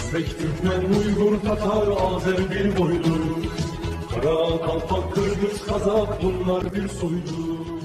Özbek, Türkmen, Uygur, Tatar, Azer bir boydur. Kara, Kalpak, Kırgız, Kazak bunlar bir soydur.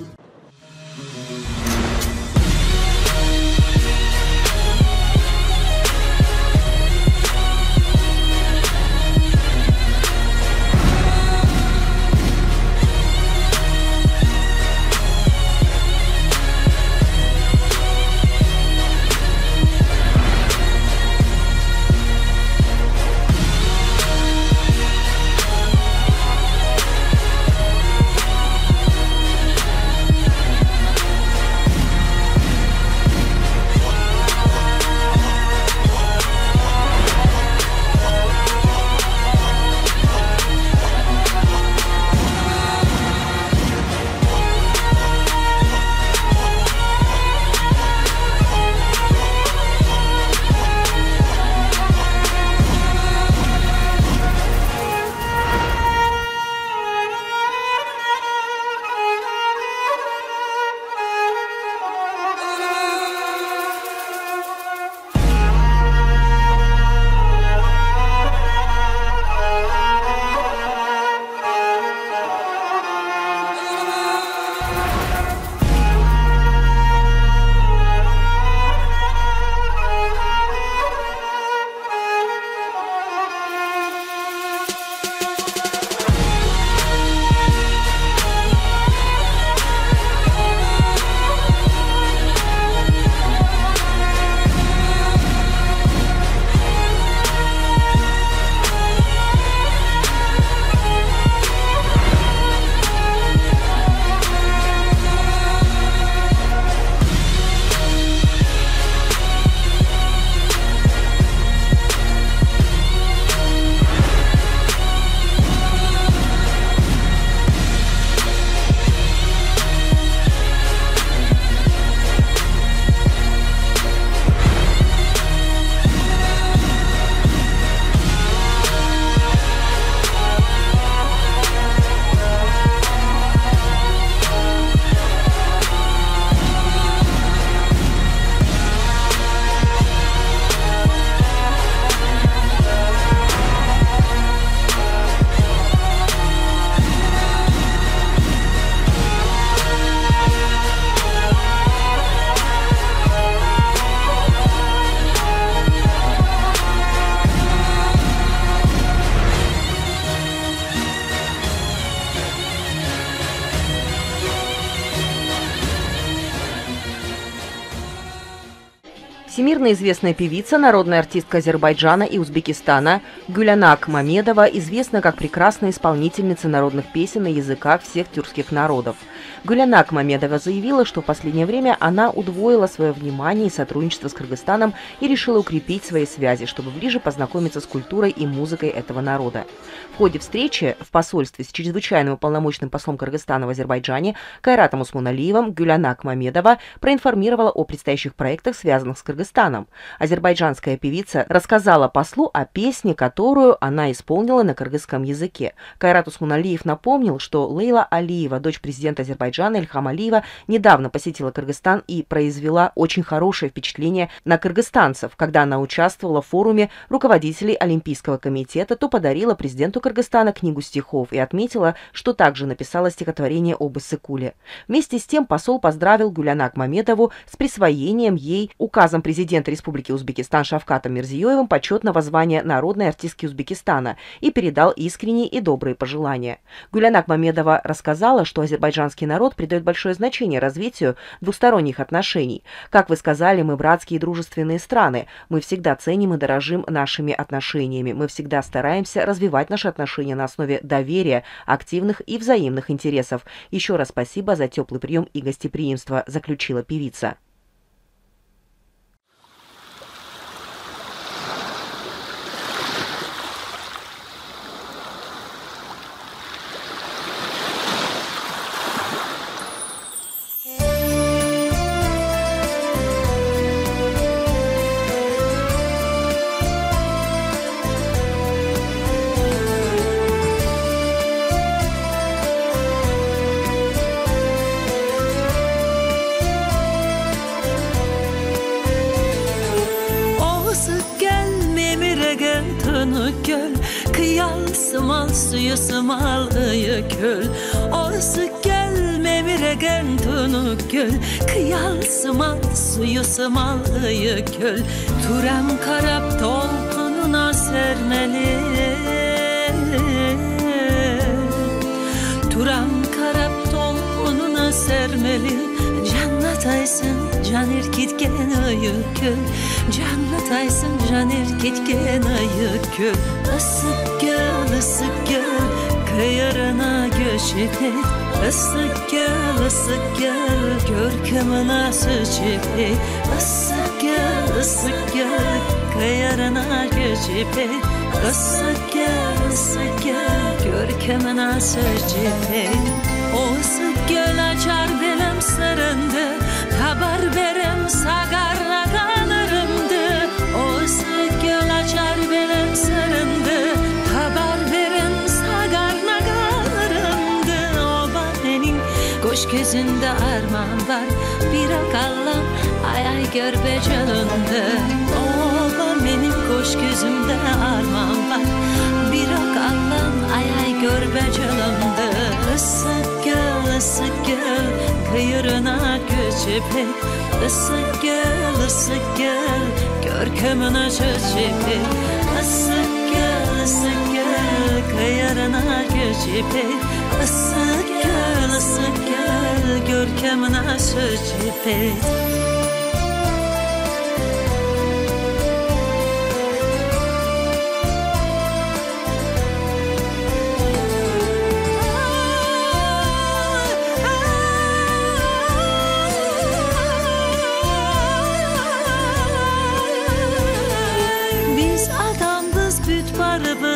Всемирно известная певица, народная артистка Азербайджана и Узбекистана Гюлянак Мамедова известна как прекрасная исполнительница народных песен на языках всех тюркских народов. Гюлянак Мамедова заявила, что в последнее время она удвоила свое внимание и сотрудничество с Кыргызстаном и решила укрепить свои связи, чтобы ближе познакомиться с культурой и музыкой этого народа. В ходе встречи в посольстве с чрезвычайным уполномоченным послом Кыргызстана в Азербайджане Кайратом Усмуналиевым Гюлянак Мамедова проинформировала о предстоящих проектах, связанных с Кыргызстаном. Азербайджанская певица рассказала послу о песне, которую она исполнила на кыргызском языке. Кайрат Усмуналиев напомнил, что Лейла Алиева, дочь президента Азербайджана Ильхам Алиева, недавно посетила Кыргызстан и произвела очень хорошее впечатление на кыргызстанцев. Когда она участвовала в форуме руководителей Олимпийского комитета, то подарила президенту Кыргызстана книгу стихов и отметила, что также написала стихотворение об Иссык-Куле. Вместе с тем посол поздравил Гюлянак Мамедову с присвоением ей указом президента Республики Узбекистан Шавкатом Мирзиёевым почетного звания народной артистки Узбекистана и передал искренние и добрые пожелания. Гюлянак Мамедова рассказала, что азербайджанский народ придает большое значение развитию двусторонних отношений. Как вы сказали, мы братские и дружественные страны. Мы всегда ценим и дорожим нашими отношениями. Мы всегда стараемся развивать наши отношения на основе доверия, активных и взаимных интересов. Еще раз спасибо за теплый прием и гостеприимство, заключила певица. donuk göl, kıyal sımal suyu sımal ıyı köl. Orası gelme viregen donuk göl, kıyal sımal suyu sımal ıyı köl. Turem karab dolkununa sermeli, Turam karab dolkununa sermeli. Jannat aysın can erkitken ayık köl, Jannat aysın can erkitken ayık köl. Isık göl, kıyarına göçüp et. Isık göl, görkemine sıçıp et. Isık göl, kıyarına göçüp et. Isık göl, görkemine sıçıp et. O ısık göl açar belem sırındı, haber verem sagarla kanırımdı. O ısık göl açar belem sırındı, haber verem sagarla kanırımdı. Oba benim koş gözünde armağan var, bir akallam ay ay görbe canımdı. Oba benim koş gözümde armağan var, bir akallam ay ay görbe canımdı. Isık göl, kıyırına göçüp et. Isık göl, görkemine çöçüp et. Isık göl, kıyırına göçüp et. Isık göl, görkemine çöçüp et.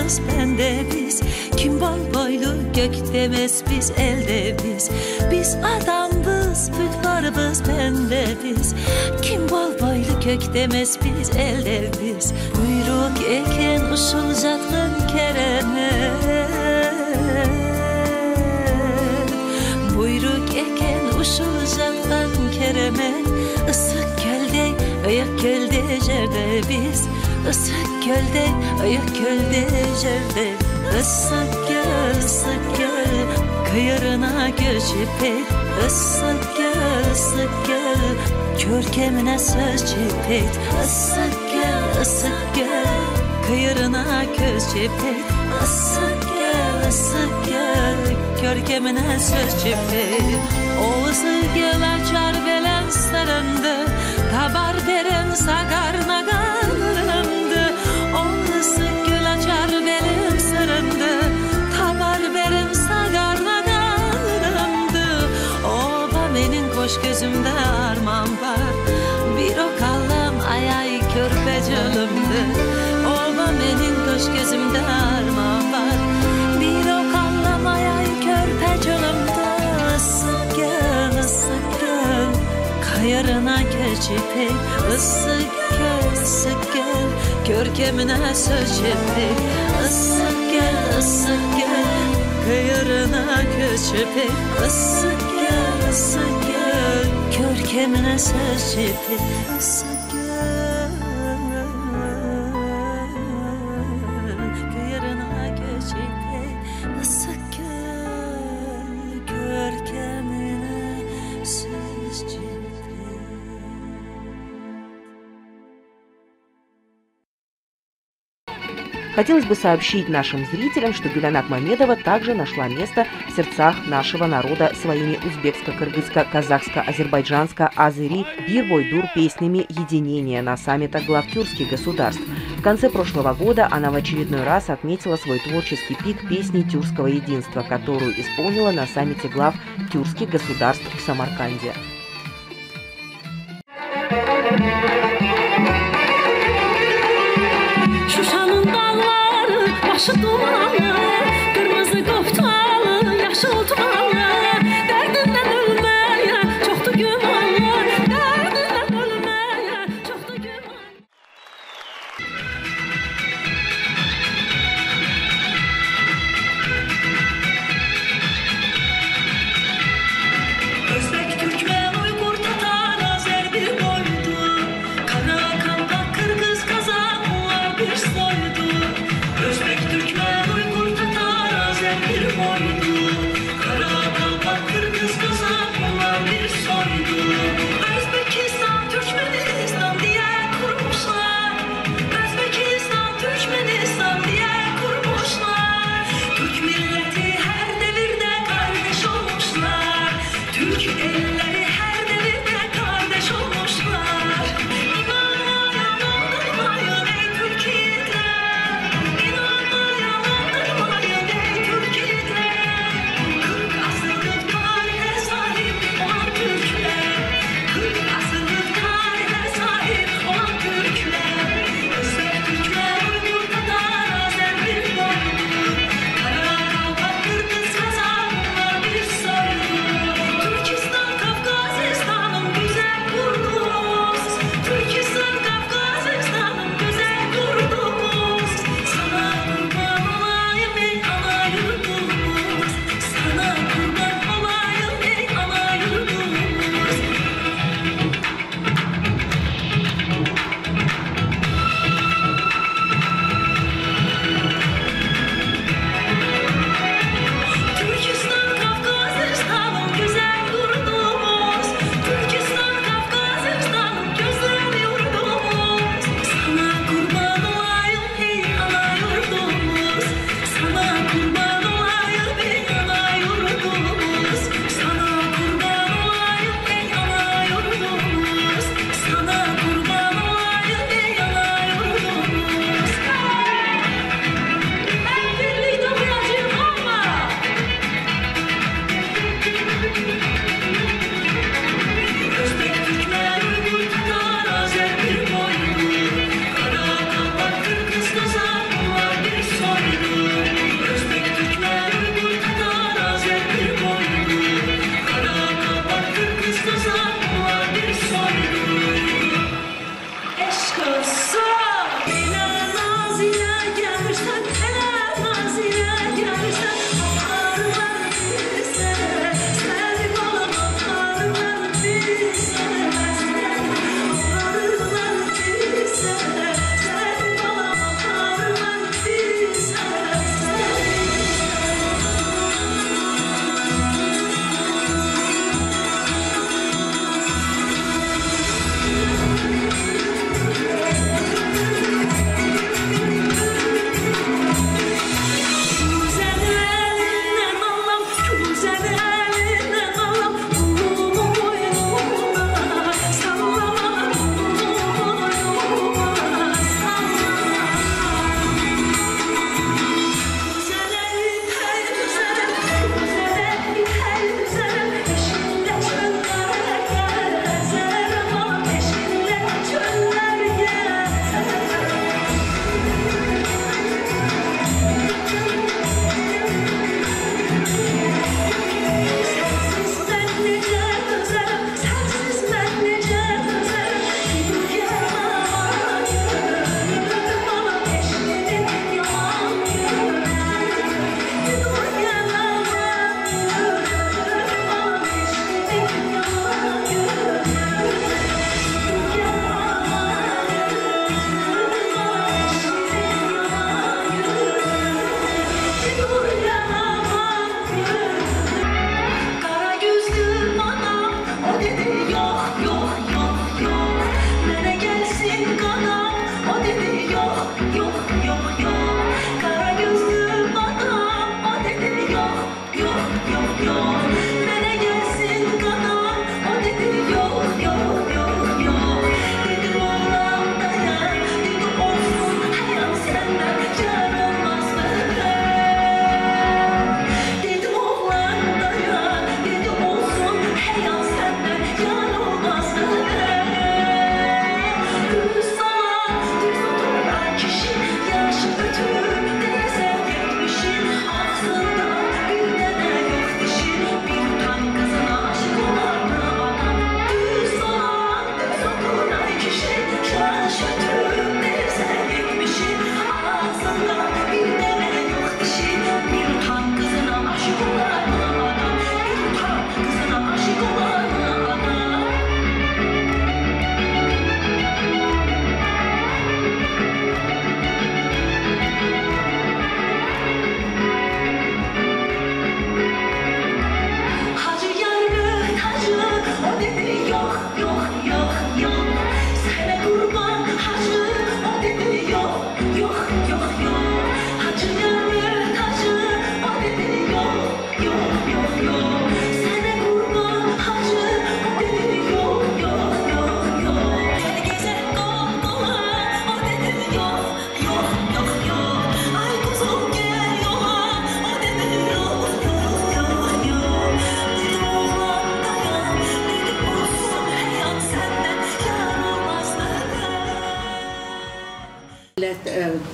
Biz bende biz, kim bal boylu gökte mes biz elde biz. Biz adamız, büt varımız bende biz, kim bal boylu gökte mes biz elde biz. Buyruk eken usul zatkın kereme, buyruk eken usul zatkın kereme. Isık gölde, ayak gölde jerde biz. Isık gölde, ayak gölde jerde. Isık göl, kıyırına göçüp et. Isık göl, görkemine söçüp et. Isık göl, kıyırına göçüp et. Isık göl, görkemine söçüp et. O ısık göl açar belen sarındı, haber veren sagarna kanırımdı. O ısık göl açar belim sırındı, haber veren sagarna kanırımdı. Oba benim koş gözümde armağan var, bir o kallam ay ay körpe canımdı. Oba benim koş gözümde armağan var, bir o kallam ay ay körpe canımdı. Isık göl, kayarına geçip et. Isık göl, görkemine söçüp et. Isık göl, kayarına geçip et. Isık göl, görkemine söçüp et. Isık göl, kayarına geçip et. Isık göl, görkemine söçüp et. Хотелось бы сообщить нашим зрителям, что Гюлянак Мамедова также нашла место в сердцах нашего народа своими узбекско-кыргызско-казахско-азербайджанско-азыри бир-бойдур песнями единения на саммитах глав тюркских государств. В конце прошлого года она в очередной раз отметила свой творческий пик песни тюркского единства, которую исполнила на саммите глав тюркских государств в Самарканде. Başı dumanlı, kırmızı koftalı, yaşıl tumanlı. Derdinden ölmeye çoktu gümanlı, derdinden ölmeye çoktu gümanlı. Özbek, Türkmen, Uygur, Tatar, Azer bir boydu. Kara, Kampak, Kırgız, Kazak, bunlar bir soydu.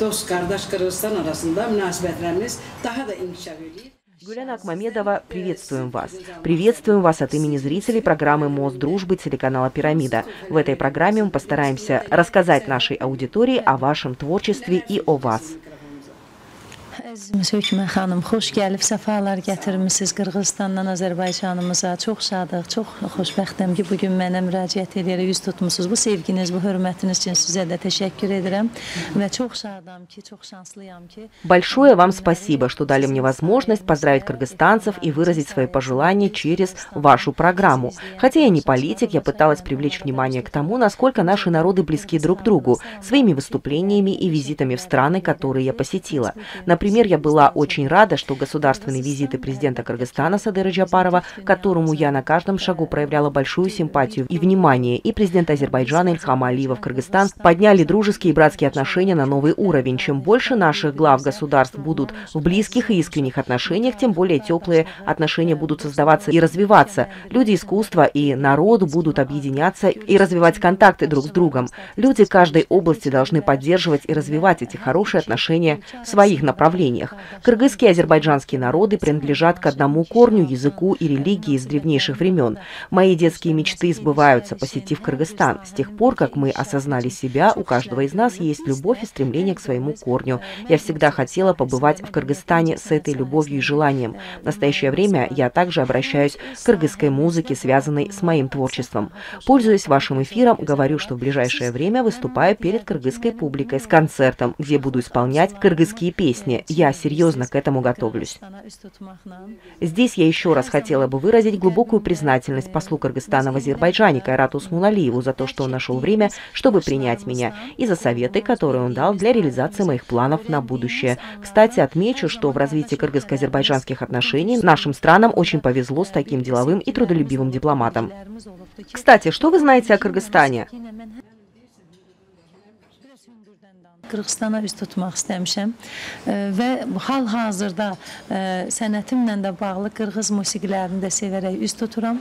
Dost, kardeş Kırgızistan arasında münasebetlerimiz daha da inkişaf ediyor. Гюлянак Мамедова, приветствуем вас. Приветствуем вас от имени зрителей программы «Мост дружбы» телеканала «Пирамида». В этой программе мы постараемся рассказать нашей аудитории о вашем творчестве и о вас. Əzizimiz Hökmə xanım, xoş gəlib, səfalar gətirmisiniz Qırğızstandan Azərbaycanımıza. Çox şadıq, çox xoşbəxtəm ki, bugün mənə müraciət edərək yüz tutmusunuz. Bu sevginiz, bu hörmətiniz üçün sizə də təşəkkür edirəm və çox şadam ki, çox şanslıyam ki. Большое вам спасибо, что дали мне возможность поздравить кыргызстанцев и выразить свои пожелания через вашу программу. Хотя я не политик, я пыталась привлечь внимание к тому, насколько наши народы близки друг к другу, своими выступлениями и визитами в страны, которые я посетила. Например, я была очень рада, что государственные визиты президента Кыргызстана Садыра Джапарова, которому я на каждом шагу проявляла большую симпатию и внимание, и президента Азербайджана Ильхама Алиева в Кыргызстан, подняли дружеские и братские отношения на новый уровень. Чем больше наших глав государств будут в близких и искренних отношениях, тем более теплые отношения будут создаваться и развиваться. Люди искусства и народ будут объединяться и развивать контакты друг с другом. Люди каждой области должны поддерживать и развивать эти хорошие отношения в своих направлениях. Кыргызские и азербайджанские народы принадлежат к одному корню, языку и религии с древнейших времен. Мои детские мечты сбываются, посетив Кыргызстан. С тех пор, как мы осознали себя, у каждого из нас есть любовь и стремление к своему корню. Я всегда хотела побывать в Кыргызстане с этой любовью и желанием. В настоящее время я также обращаюсь к кыргызской музыке, связанной с моим творчеством. Пользуясь вашим эфиром, говорю, что в ближайшее время выступаю перед кыргызской публикой с концертом, где буду исполнять кыргызские песни. Я серьезно к этому готовлюсь. Здесь я еще раз хотела бы выразить глубокую признательность послу Кыргызстана в Азербайджане Кайрату Усмуналиеву за то, что он нашел время, чтобы принять меня, и за советы, которые он дал для реализации моих планов на будущее. Кстати, отмечу, что в развитии кыргызско-азербайджанских отношений нашим странам очень повезло с таким деловым и трудолюбивым дипломатом. Кстати, что вы знаете о Кыргызстане? Qırğızstana üz tutmaq istəmişəm və hal-hazırda sənətimlə də bağlı Qırğız musiqilərini də sevərək üz tuturam,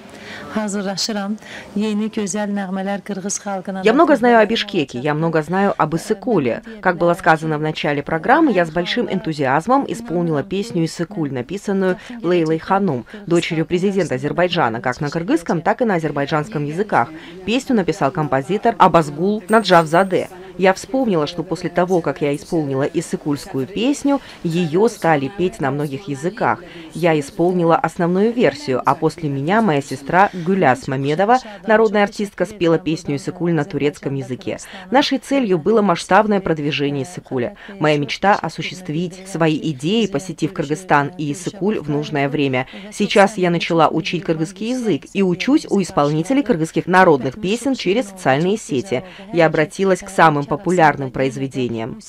hazırlaşıram, yeni gözəl nəğmələr Qırğız xalqına. Я много знаю о Бишкеке, я много знаю об Иссык-Куле. Как было сказано в начале программы, я с большим энтузиазмом исполнила песню «Иссык-Куль», написанную Лейлой Ханум, дочерью президента Азербайджана, как на кыргызском, так и на азербайджанском языках. Песню написал композитор Абазгул Наджавзаде. Я вспомнила, что после того, как я исполнила иссыкульскую песню, ее стали петь на многих языках. Я исполнила основную версию, а после меня моя сестра Гуляс Мамедова, народная артистка, спела песню иссыкуль на турецком языке. Нашей целью было масштабное продвижение иссыкуля. Моя мечта — осуществить свои идеи, посетив Кыргызстан и иссыкуль в нужное время. Сейчас я начала учить кыргызский язык и учусь у исполнителей кыргызских народных песен через социальные сети. Я обратилась к самым популярным произведениям.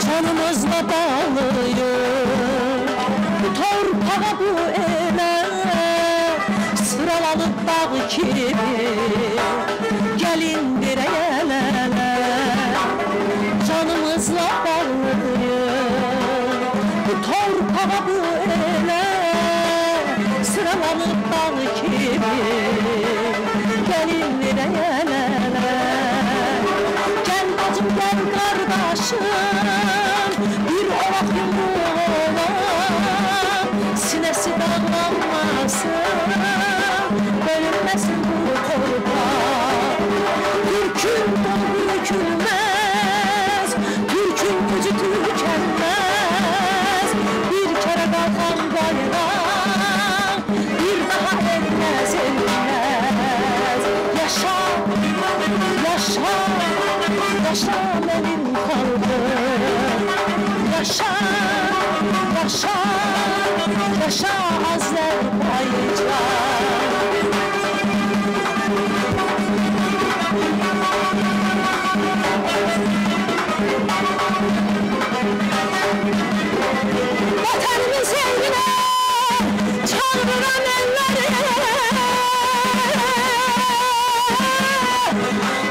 Canımızla bağlıyım bu torpağa bu ele, sıralanıp dağ gibi gelin bir el ele. Canımızla bağlıyım bu torpağa bu ele, sıralanıp dağ gibi gelin bir el ele. Gel bacım gel kardeşim, bir olak yumruğuna sinesi dağlanmasın, bölünmesin bu torpaq. Türk'ün dolu bükülmez, Türk'ün gücü tükenmez. Bir kere kalkan bayrak bir daha elmez elmez. Yaşa, yaşa, yaşa benim kalbim. Yaşa, yaşa, yaşa Azerbaycan. Vatanımın sevgine çaldıran elleri,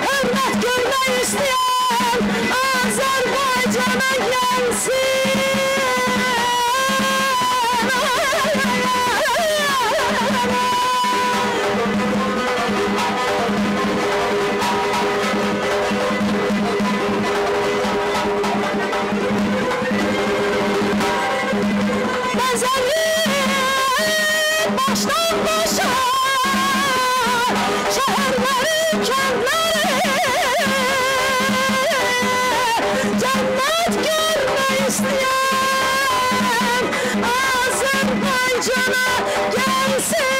hürmet görmek isteyen Azerbaycan'a gelsin. Baştan başa şehirleri, kentleri cennet görmek isteyen Azerbaycan'a gelsin.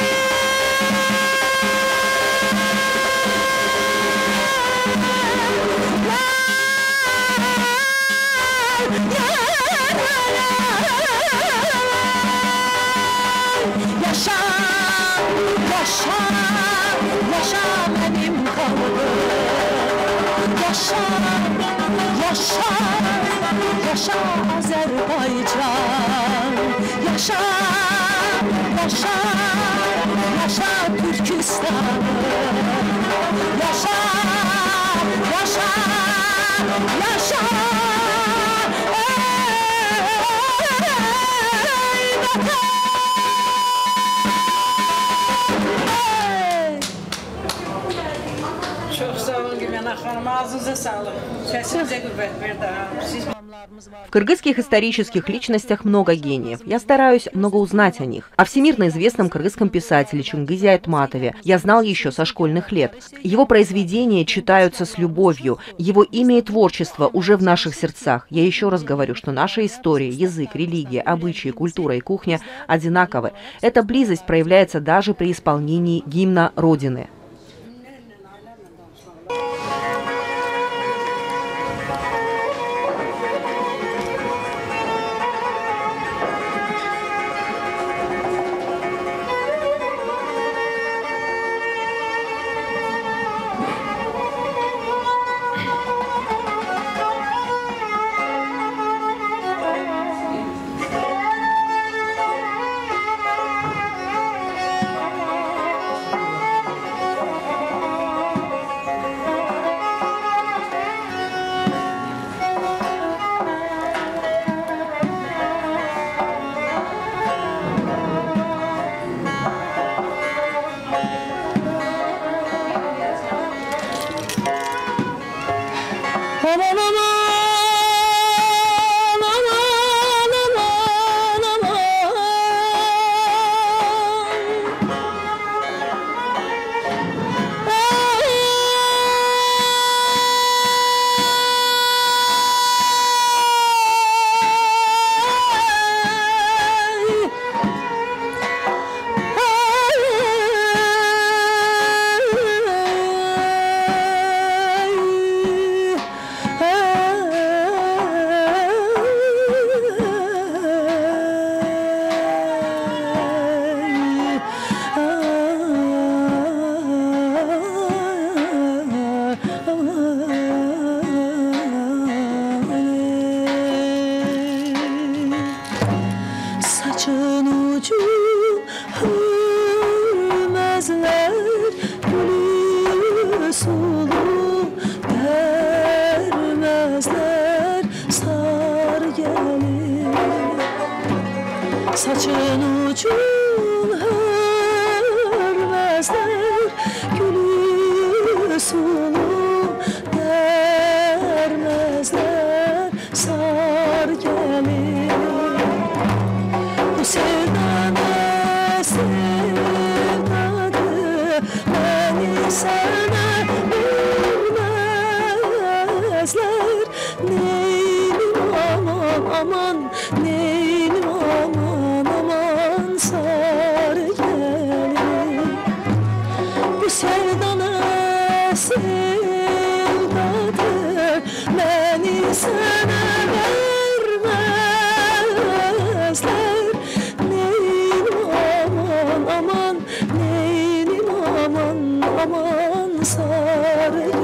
Yaşa, yaşa, yaşa benim kalbim. Yaşa, yaşa, yaşa Azerbaycan. Yaşa, yaşa, yaşa Türkistan. Yaşa, yaşa, yaşa. Ey vatan. Çok sağ olun Gülena Hanım, ağzınıza sağlık. Sesinize kuvvet verdi. Siz... В кыргызских исторических личностях много гениев. Я стараюсь много узнать о них. О всемирно известном кыргызском писателе Чингизе Айтматове я знал еще со школьных лет. Его произведения читаются с любовью. Его имя и творчество уже в наших сердцах. Я еще раз говорю, что наша история, язык, религия, обычаи, культура и кухня одинаковы. Эта близость проявляется даже при исполнении гимна Родины. Aman aman saçın ucu hürmezler, gülü sulu vermezler, sar gelir. Saçın ucu hürmezler, gülü sulu vermezler, sar gelir. Bu sevda ne sevdadır, beni sana bilmezler. Neylim aman aman, neylim aman aman, sar gelir. Bu sevda ne sevdadır, beni sana vermezler. Neylim aman aman, neylim aman aman, sar gelir.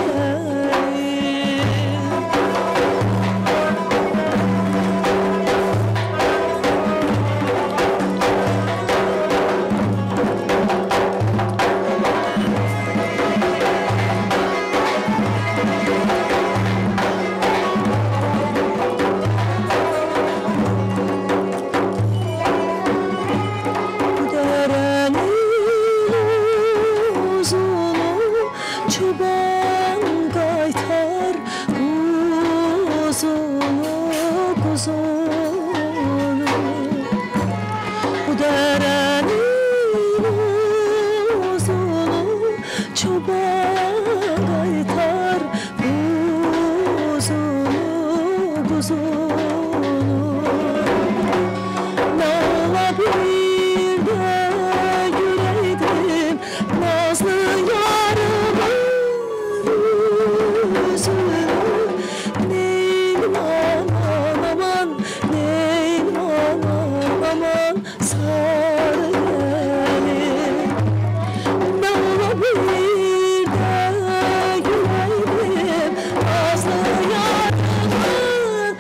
Çoban qaytar quzunu, quzunu. Bu dərənin uzunu, çoban qaytar quzunu, quzunu. Nə ola bir də yüreğdim nazlı yarıma. Neylim aman aman, neylim aman aman, sar gelir. Ne olabilir de yüreğim nazlı yarımın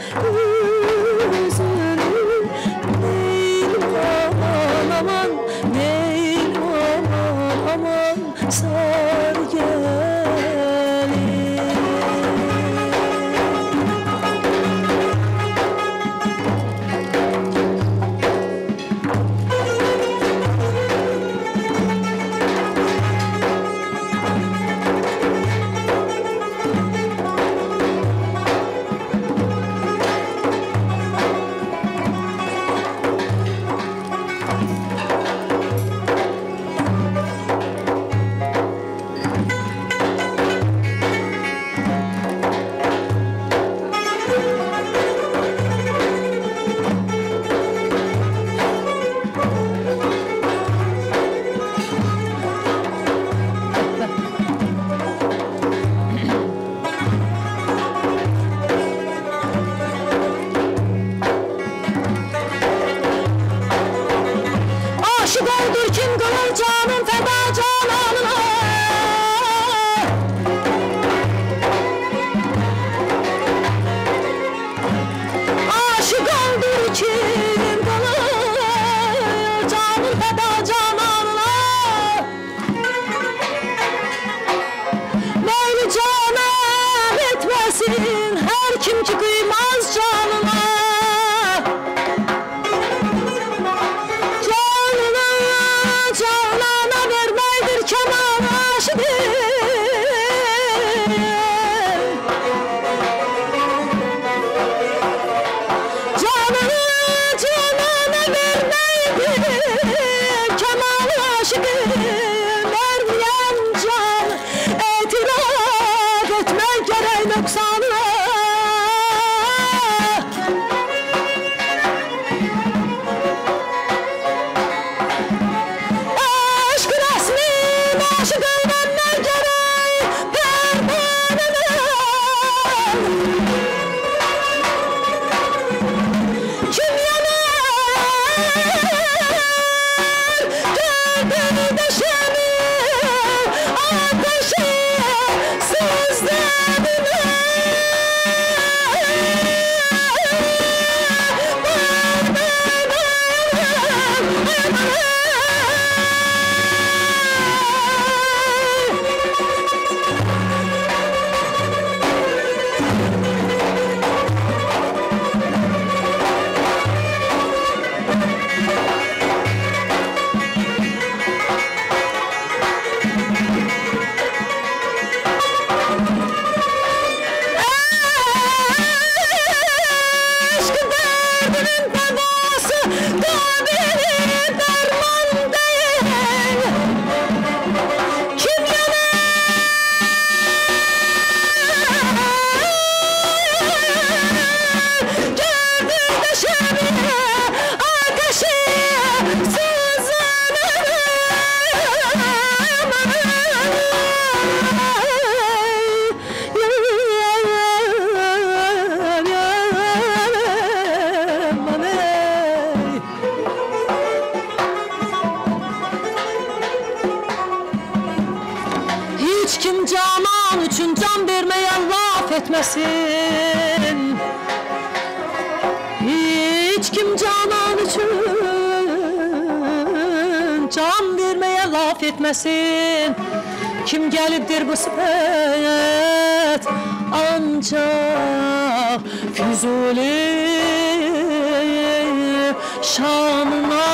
canan üçün can verməyə laf etməsin. Hiç kim canan üçün can verməyə laf etməsin. Kim gəlibdir bu sifət ancaq Füzuli şanına.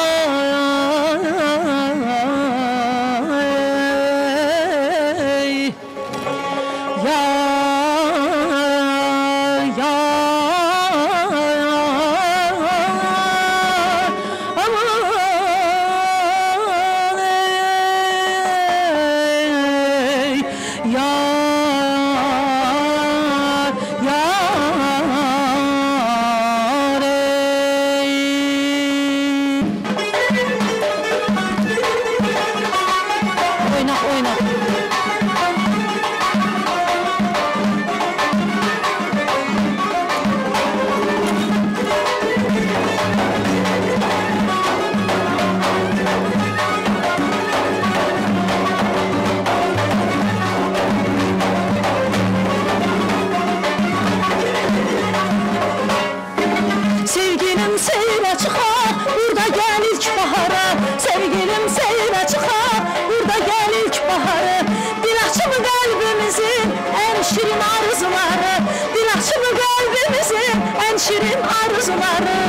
Şirin arzuları,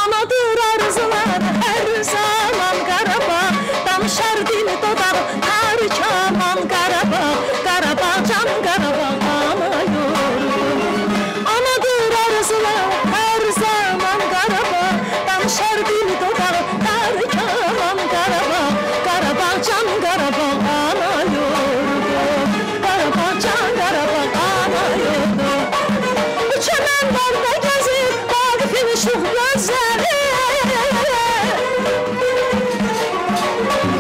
anadır arzuları. Her zaman Qarabağ danışar dil dodağı. Tarih aman Qarabağ, Qarabağ can Qarabağ ana yurdum. Anadır arzuları, her zaman Qarabağ danışar dil dodağı. Tarih aman Qarabağ, Qarabağ can Qarabağ ana yurdum. Qarabağ can Qarabağ ana yurdum. Bu çəmənlərdə gəzir Vaqifin gözləri.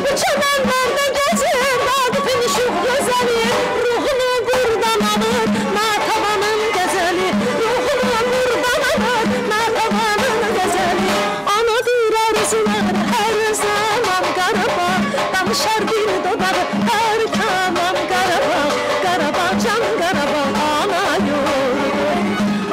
Bu çəmənlərdə gəzir Vaqifin gözləri. Ruhunu buradan alır Natavanın qəzəli. Ruhunu buradan alır Natavanın qəzəli. Anadır arzular hər zaman Qarabağ danışar dil dodağı. Hər kaman Qarabağ, Qarabağ can Qarabağ ana yurdum.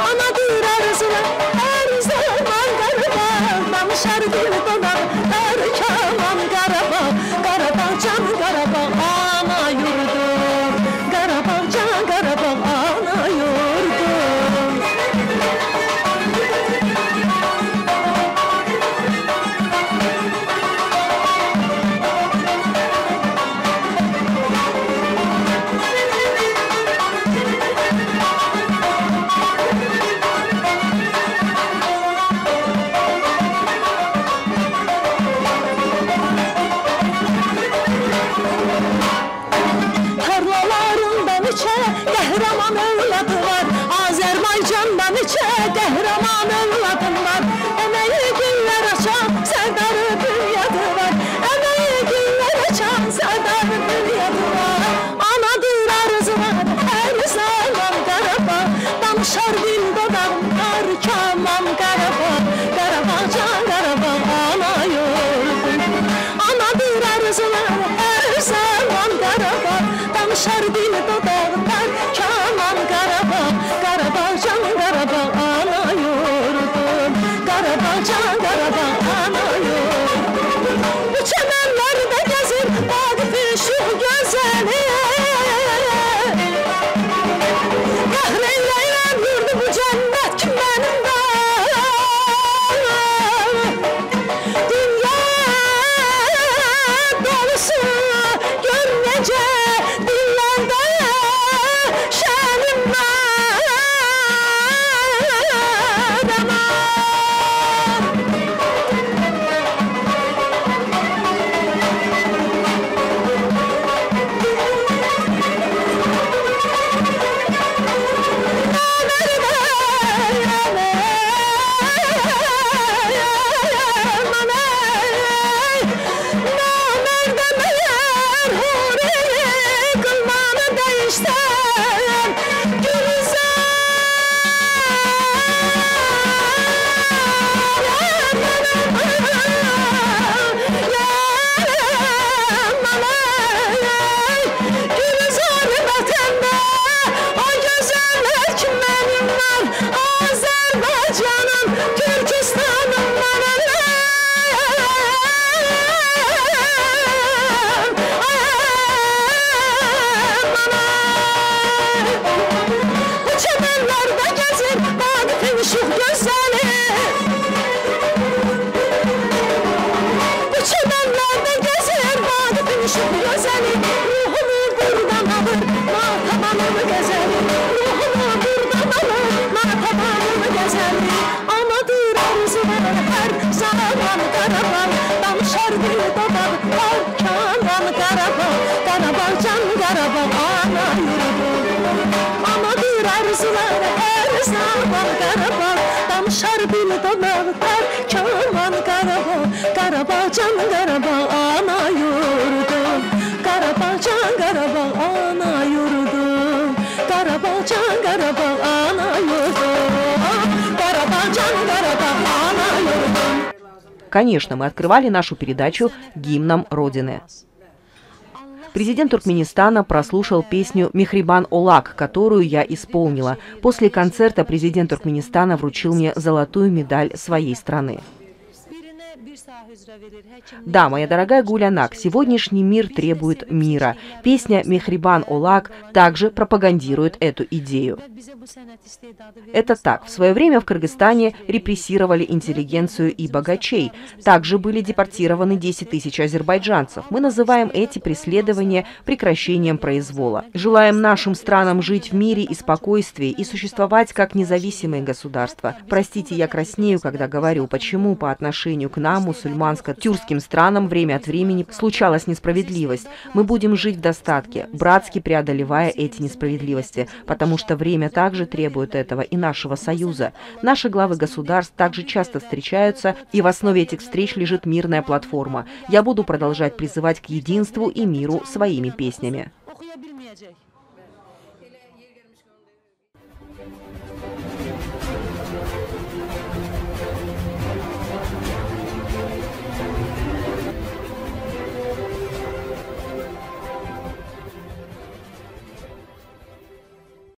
Anadır arzular her zaman Qarabağ danışar dil dodağı. Hər kaman Qarabağ, Qarabağ can Qarabağ ana yurdum. Qarabağ can Qarabağ ana yurdum. Qəhrəman övladı var, Azərbaycandan içə qəhrəman övladım var. Əməyi günlər açan Sərdarı bünyadı var. Əməyi günlər açan Sərdarı bünyadı var. Anadır arzular hər zaman Qarabağ danışar dil dodağım. Hər kaman Qarabağ, Qarabağ can Qarabağ ana yurdum. Anadır arzular hər zaman Qarabağ danışar dil dodağım. Kaman Qarabağ, Qarabağ can Qarabağ ana yurdum. Qarabağ can Qarabağ zaman Qarabağ, danışar bil donaqlar, kaman Qarabağ, Qarabağ can Qarabağ, ana yurdum, Qarabağ can Qarabağ, ana yurdum, Qarabağ can Qarabağ, ana yurdum, Qarabağ can Qarabağ, ana yurdum. Конечно, мы открывали нашу передачу гимном Родины. Президент Туркменистана прослушал песню «Мехрибан Олак», которую я исполнила. После концерта президент Туркменистана вручил мне золотую медаль своей страны. Да, моя дорогая Гулянак, сегодняшний мир требует мира. Песня «Мехрибан Олак» также пропагандирует эту идею. Это так. В свое время в Кыргызстане репрессировали интеллигенцию и богачей. Также были депортированы 10 тысяч азербайджанцев. Мы называем эти преследования прекращением произвола. Желаем нашим странам жить в мире и спокойствии и существовать как независимые государства. Простите, я краснею, когда говорю, почему по отношению к нам, мусульманско-тюркским странам, время от времени случалась несправедливость. Мы будем жить в достатке, братски преодолевая эти несправедливости, потому что время также требует этого и нашего союза. Наши главы государств также часто встречаются, и в основе этих встреч лежит мирная платформа. Я буду продолжать призывать к единству и миру своими песнями.